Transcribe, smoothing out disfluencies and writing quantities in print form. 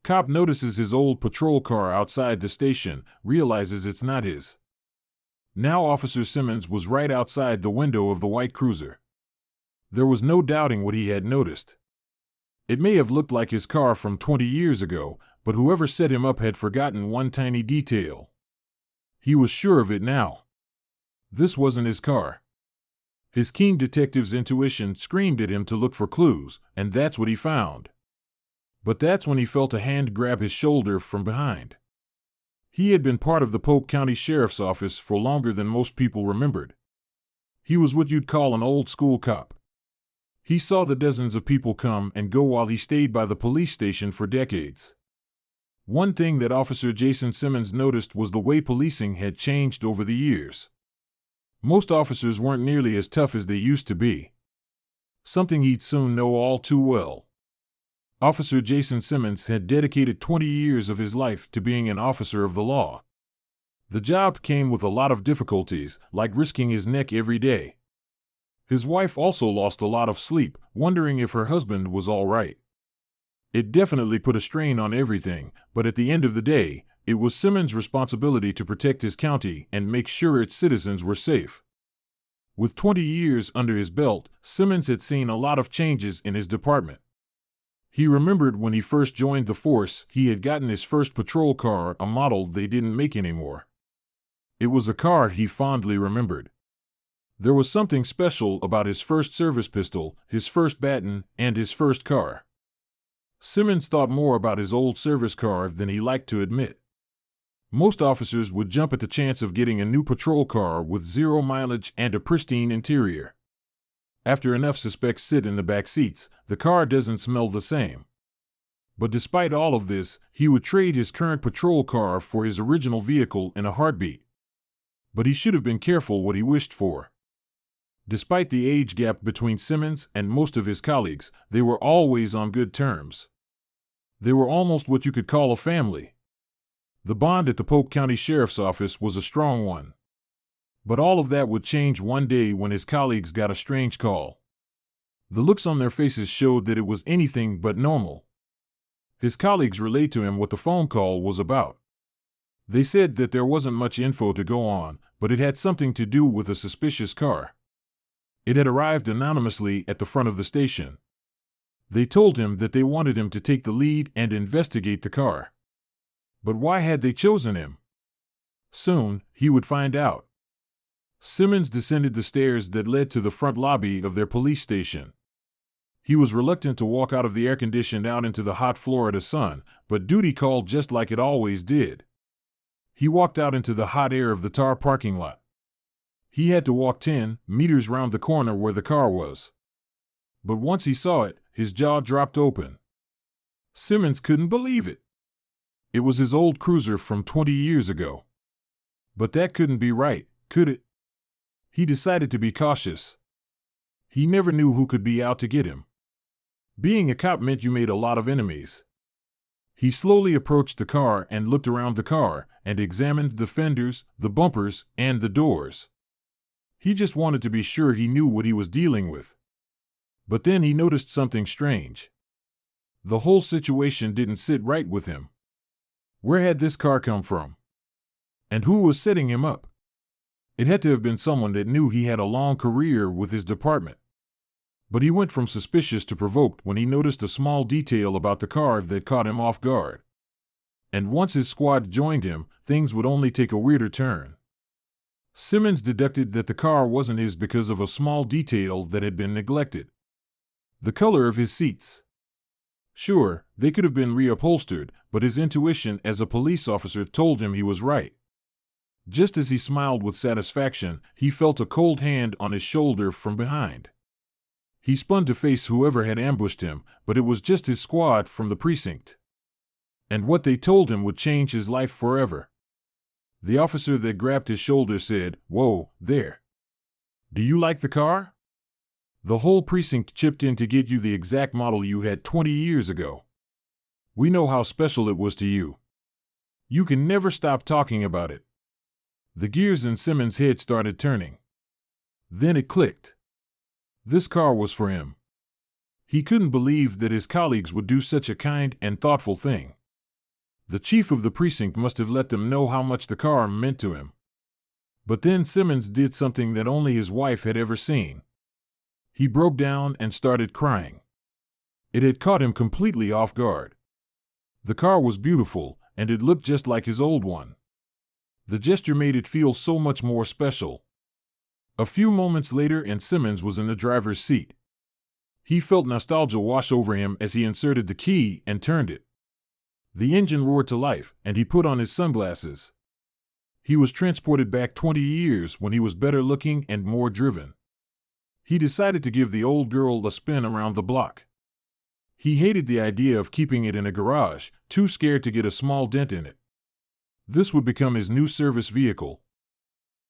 Cop notices his old patrol car outside the station, realizes it's not his. Now Officer Simmons was right outside the window of the white cruiser. There was no doubting what he had noticed. It may have looked like his car from 20 years ago, but whoever set him up had forgotten one tiny detail. He was sure of it now. This wasn't his car. His keen detective's intuition screamed at him to look for clues, and that's what he found. But that's when he felt a hand grab his shoulder from behind. He had been part of the Polk County Sheriff's Office for longer than most people remembered. He was what you'd call an old-school cop. He saw the dozens of people come and go while he stayed by the police station for decades. One thing that Officer Jason Simmons noticed was the way policing had changed over the years. Most officers weren't nearly as tough as they used to be. Something he'd soon know all too well. Officer Jason Simmons had dedicated 20 years of his life to being an officer of the law. The job came with a lot of difficulties, like risking his neck every day. His wife also lost a lot of sleep, wondering if her husband was all right. It definitely put a strain on everything, but at the end of the day, it was Simmons' responsibility to protect his county and make sure its citizens were safe. With 20 years under his belt, Simmons had seen a lot of changes in his department. He remembered when he first joined the force, he had gotten his first patrol car, a model they didn't make anymore. It was a car he fondly remembered. There was something special about his first service pistol, his first baton, and his first car. Simmons thought more about his old service car than he liked to admit. Most officers would jump at the chance of getting a new patrol car with 0 mileage and a pristine interior. After enough suspects sit in the back seats, the car doesn't smell the same. But despite all of this, he would trade his current patrol car for his original vehicle in a heartbeat. But he should have been careful what he wished for. Despite the age gap between Simmons and most of his colleagues, they were always on good terms. They were almost what you could call a family. The bond at the Polk County Sheriff's Office was a strong one. But all of that would change one day when his colleagues got a strange call. The looks on their faces showed that it was anything but normal. His colleagues relayed to him what the phone call was about. They said that there wasn't much info to go on, but it had something to do with a suspicious car. It had arrived anonymously at the front of the station. They told him that they wanted him to take the lead and investigate the car. But why had they chosen him? Soon, he would find out. Simmons descended the stairs that led to the front lobby of their police station. He was reluctant to walk out of the air-conditioned out into the hot Florida sun, but duty called just like it always did. He walked out into the hot air of the tar parking lot. He had to walk 10 meters round the corner where the car was. But once he saw it, his jaw dropped open. Simmons couldn't believe it. It was his old cruiser from 20 years ago. But that couldn't be right, could it? He decided to be cautious. He never knew who could be out to get him. Being a cop meant you made a lot of enemies. He slowly approached the car and looked around the car and examined the fenders, the bumpers, and the doors. He just wanted to be sure he knew what he was dealing with. But then he noticed something strange. The whole situation didn't sit right with him. Where had this car come from? And who was setting him up? It had to have been someone that knew he had a long career with his department. But he went from suspicious to provoked when he noticed a small detail about the car that caught him off guard. And once his squad joined him, things would only take a weirder turn. Simmons deducted that the car wasn't his because of a small detail that had been neglected. The color of his seats. Sure, they could have been reupholstered, but his intuition as a police officer told him he was right. Just as he smiled with satisfaction, he felt a cold hand on his shoulder from behind. He spun to face whoever had ambushed him, but it was just his squad from the precinct. And what they told him would change his life forever. The officer that grabbed his shoulder said, "Whoa, there. Do you like the car? The whole precinct chipped in to get you the exact model you had 20 years ago. We know how special it was to you. You can never stop talking about it." The gears in Simmons' head started turning. Then it clicked. This car was for him. He couldn't believe that his colleagues would do such a kind and thoughtful thing. The chief of the precinct must have let them know how much the car meant to him. But then Simmons did something that only his wife had ever seen. He broke down and started crying. It had caught him completely off guard. The car was beautiful, and it looked just like his old one. The gesture made it feel so much more special. A few moments later, and Simmons was in the driver's seat. He felt nostalgia wash over him as he inserted the key and turned it. The engine roared to life, and he put on his sunglasses. He was transported back 20 years when he was better looking and more driven. He decided to give the old girl a spin around the block. He hated the idea of keeping it in a garage, too scared to get a small dent in it. This would become his new service vehicle.